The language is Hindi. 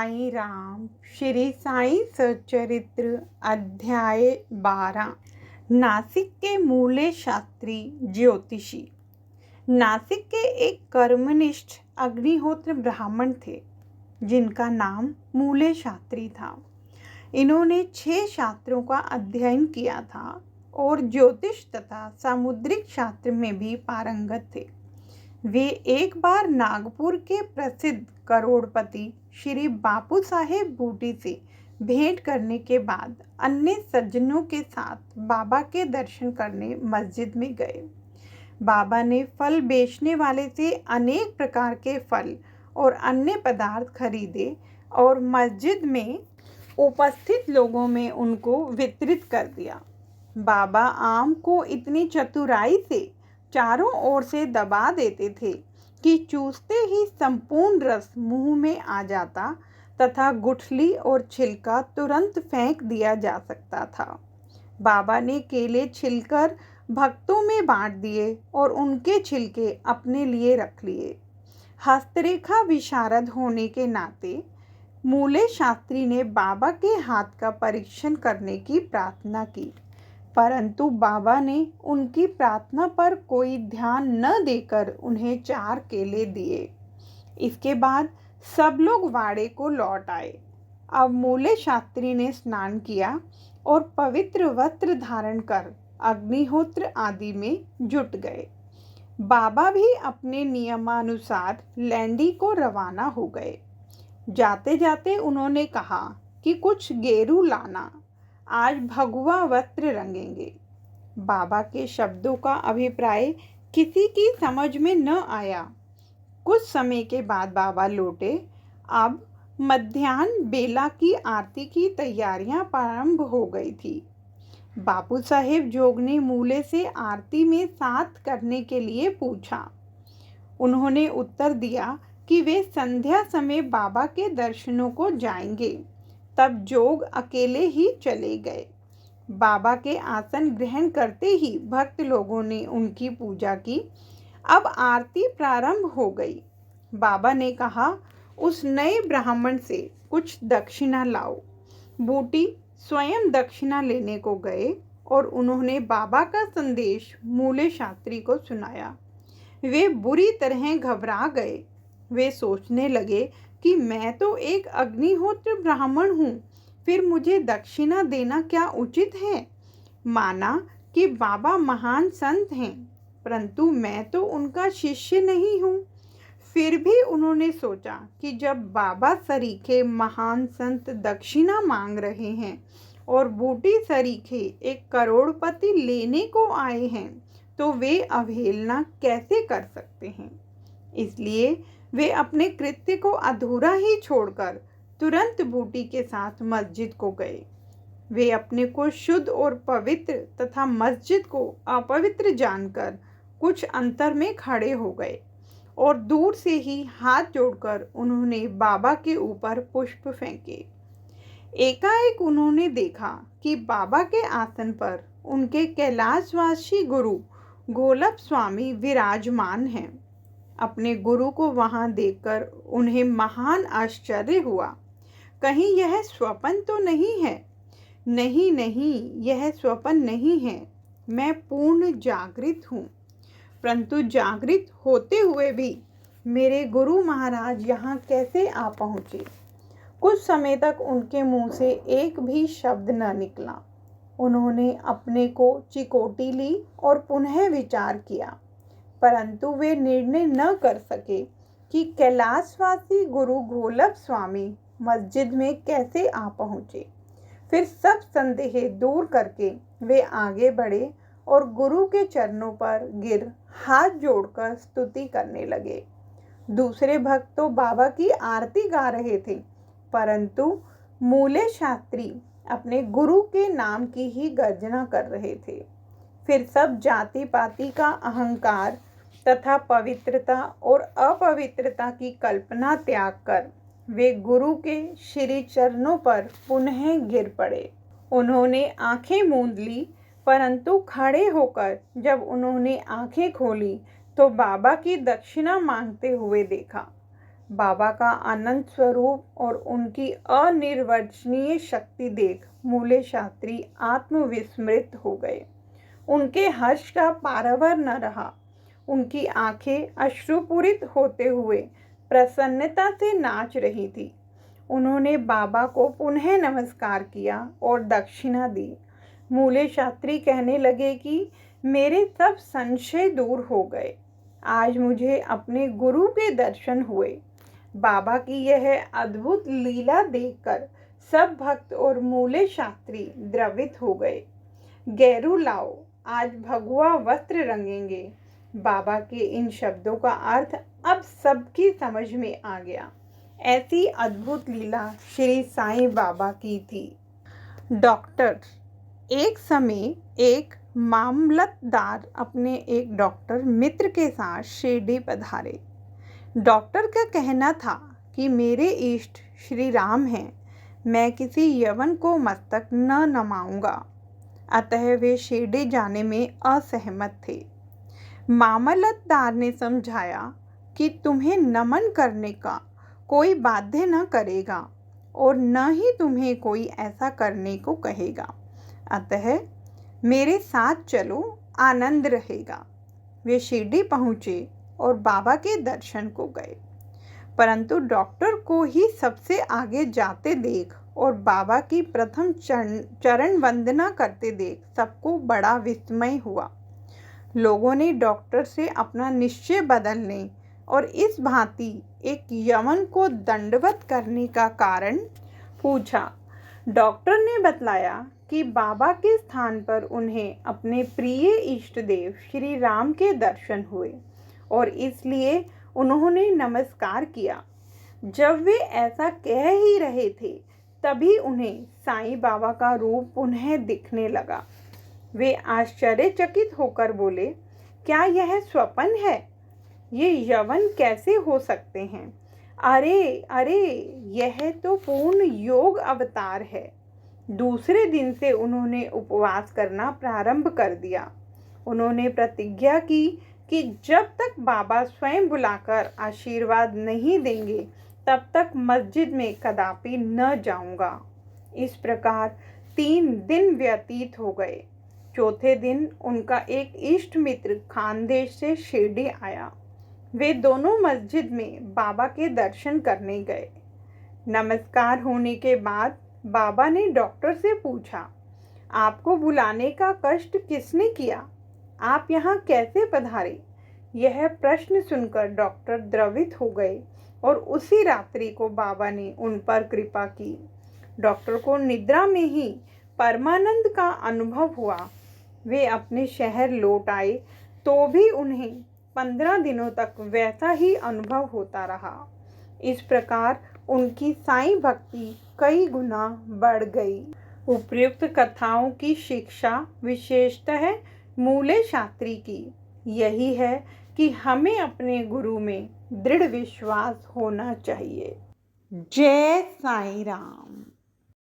साईं राम श्री साईं सच्चरित्र अध्याय 12। नासिक के मूले शास्त्री ज्योतिषी। नासिक के एक कर्मनिष्ठ अग्निहोत्र ब्राह्मण थे जिनका नाम मूले शास्त्री था। इन्होंने 6 शास्त्रों का अध्ययन किया था और ज्योतिष तथा सामुद्रिक शास्त्र में भी पारंगत थे। वे एक बार नागपुर के प्रसिद्ध करोड़पति श्री बापू साहेब बूटी से भेंट करने के बाद अन्य सज्जनों के साथ बाबा के दर्शन करने मस्जिद में गए। बाबा ने फल बेचने वाले से अनेक प्रकार के फल और अन्य पदार्थ खरीदे और मस्जिद में उपस्थित लोगों में उनको वितरित कर दिया। बाबा आम को इतनी चतुराई से चारों ओर से दबा देते थे कि चूसते ही संपूर्ण रस मुंह में आ जाता तथा गुठली और छिलका तुरंत फेंक दिया जा सकता था। बाबा ने केले छिलकर भक्तों में बांट दिए और उनके छिलके अपने लिए रख लिए। हस्तरेखा विशारद होने के नाते मूले शास्त्री ने बाबा के हाथ का परीक्षण करने की प्रार्थना की, परंतु बाबा ने उनकी प्रार्थना पर कोई ध्यान न देकर उन्हें 4 केले दिए। इसके बाद सब लोग वाड़े को लौट आए। अब मूले शास्त्री ने स्नान किया और पवित्र वस्त्र धारण कर अग्निहोत्र आदि में जुट गए। बाबा भी अपने नियमानुसार लैंडी को रवाना हो गए। जाते जाते उन्होंने कहा कि कुछ गेरू लाना, आज भगवा वस्त्र रंगेंगे। बाबा के शब्दों का अभिप्राय किसी की समझ में न आया। कुछ समय के बाद बाबा लौटे। अब मध्याह्न बेला की आरती की तैयारियां प्रारंभ हो गई थी। बापू साहेब जोग ने मूले से आरती में साथ करने के लिए पूछा। उन्होंने उत्तर दिया कि वे संध्या समय बाबा के दर्शनों को जाएंगे। तब जोग अकेले ही चले गए। बाबा के आसन ग्रहण करते ही भक्त लोगों ने उनकी पूजा की। अब आरती प्रारंभ हो गई। बाबा ने कहा, उस नए ब्राह्मण से कुछ दक्षिणा लाओ। बूटी स्वयं दक्षिणा लेने को गए और उन्होंने बाबा का संदेश मूले शास्त्री को सुनाया। वे बुरी तरह घबरा गए। वे सोचने लगे कि मैं तो एक अग्निहोत्र ब्राह्मण हूँ, फिर मुझे दक्षिणा देना क्या उचित है। माना कि बाबा महान संत हैं, परंतु मैं तो उनका शिष्य नहीं हूँ। फिर भी उन्होंने सोचा कि जब बाबा सरीखे महान संत दक्षिणा मांग रहे हैं और बूटी सरीखे एक करोड़पति लेने को आए हैं, तो वे अवहेलना कैसे कर सकते हैं। इसलिए वे अपने कृत्य को अधूरा ही छोड़कर तुरंत बूटी के साथ मस्जिद को गए। वे अपने को शुद्ध और पवित्र तथा मस्जिद को अपवित्र जानकर कुछ अंतर में खड़े हो गए और दूर से ही हाथ जोड़कर उन्होंने बाबा के ऊपर पुष्प फेंके। एकाएक उन्होंने देखा कि बाबा के आसन पर उनके कैलाशवासी गुरु गोलप स्वामी विराजमान हैं। अपने गुरु को वहां देखकर उन्हें महान आश्चर्य हुआ। कहीं यह स्वप्न तो नहीं है? नहीं नहीं, यह स्वप्न नहीं है। मैं पूर्ण जागृत हूँ। परंतु जागृत होते हुए भी मेरे गुरु महाराज यहाँ कैसे आ पहुँचे? कुछ समय तक उनके मुंह से एक भी शब्द न निकला। उन्होंने अपने को चिकोटी ली और पुनः विचार किया, परंतु वे निर्णय न कर सके कि कैलाशवासी गुरु गोलप स्वामी मस्जिद में कैसे आ पहुँचे। फिर सब संदेह दूर करके वे आगे बढ़े और गुरु के चरणों पर गिर हाथ जोड़कर स्तुति करने लगे। दूसरे भक्त तो बाबा की आरती गा रहे थे, परंतु मूले शास्त्री अपने गुरु के नाम की ही गर्जना कर रहे थे। फिर सब जाति पाति का अहंकार तथा पवित्रता और अपवित्रता की कल्पना त्याग कर वे गुरु के श्री चरणों पर पुनः गिर पड़े। उन्होंने आंखें मूंद ली, परंतु खड़े होकर जब उन्होंने आंखें खोली तो बाबा की दक्षिणा मांगते हुए देखा। बाबा का अनंत स्वरूप और उनकी अनिर्वचनीय शक्ति देख मूले शास्त्री आत्मविस्मृत हो गए। उनके हर्ष का पारावार न रहा। उनकी आंखें अश्रुपूरित होते हुए प्रसन्नता से नाच रही थी। उन्होंने बाबा को पुनः नमस्कार किया और दक्षिणा दी। मूले शास्त्री कहने लगे कि मेरे सब संशय दूर हो गए। आज मुझे अपने गुरु के दर्शन हुए। बाबा की यह अद्भुत लीला देखकर सब भक्त और मूले शास्त्री द्रवित हो गए। गैरू लाओ, आज भगवा वस्त्र रंगेंगे। बाबा के इन शब्दों का अर्थ अब सबकी समझ में आ गया। ऐसी अद्भुत लीला श्री साईं बाबा की थी। डॉक्टर। एक समय एक मामलतदार अपने एक डॉक्टर मित्र के साथ शिरडी पधारे। डॉक्टर का कहना था कि मेरे इष्ट श्री राम हैं, मैं किसी यवन को मस्तक न नमाऊंगा। अतः वे शिरडी जाने में असहमत थे। मामलतदार ने समझाया कि तुम्हें नमन करने का कोई बाध्य न करेगा और न ही तुम्हें कोई ऐसा करने को कहेगा। अतः मेरे साथ चलो, आनंद रहेगा। वे शिरडी पहुँचे और बाबा के दर्शन को गए, परंतु डॉक्टर को ही सबसे आगे जाते देख और बाबा की प्रथम चरण वंदना करते देख सबको बड़ा विस्मय हुआ। लोगों ने डॉक्टर से अपना निश्चय बदलने और इस भांति एक यवन को दंडवत करने का कारण पूछा। डॉक्टर ने बतलाया कि बाबा के स्थान पर उन्हें अपने प्रिय इष्ट देव श्री राम के दर्शन हुए और इसलिए उन्होंने नमस्कार किया। जब वे ऐसा कह ही रहे थे तभी उन्हें साईं बाबा का रूप पुनः दिखने लगा। वे आश्चर्यचकित होकर बोले, क्या यह स्वप्न है? ये यवन कैसे हो सकते हैं? अरे अरे, यह तो पूर्ण योग अवतार है। दूसरे दिन से उन्होंने उपवास करना प्रारंभ कर दिया। उन्होंने प्रतिज्ञा की कि जब तक बाबा स्वयं बुलाकर आशीर्वाद नहीं देंगे तब तक मस्जिद में कदापि न जाऊंगा। इस प्रकार 3 दिन व्यतीत हो गए। चौथे दिन उनका एक इष्ट मित्र खानदेश से शिरडी आया। वे दोनों मस्जिद में बाबा के दर्शन करने गए। नमस्कार होने के बाद बाबा ने डॉक्टर से पूछा, आपको बुलाने का कष्ट किसने किया? आप यहाँ कैसे पधारे? यह प्रश्न सुनकर डॉक्टर द्रवित हो गए और उसी रात्रि को बाबा ने उन पर कृपा की। डॉक्टर को निद्रा में ही परमानंद का अनुभव हुआ। वे अपने शहर लौट आए तो भी उन्हें 15 दिनों तक वैसा ही अनुभव होता रहा। इस प्रकार उनकी साईं भक्ति कई गुना बढ़ गई। उपर्युक्त कथाओं की शिक्षा विशेषतः मूले शास्त्री की यही है कि हमें अपने गुरु में दृढ़ विश्वास होना चाहिए। जय साईं राम।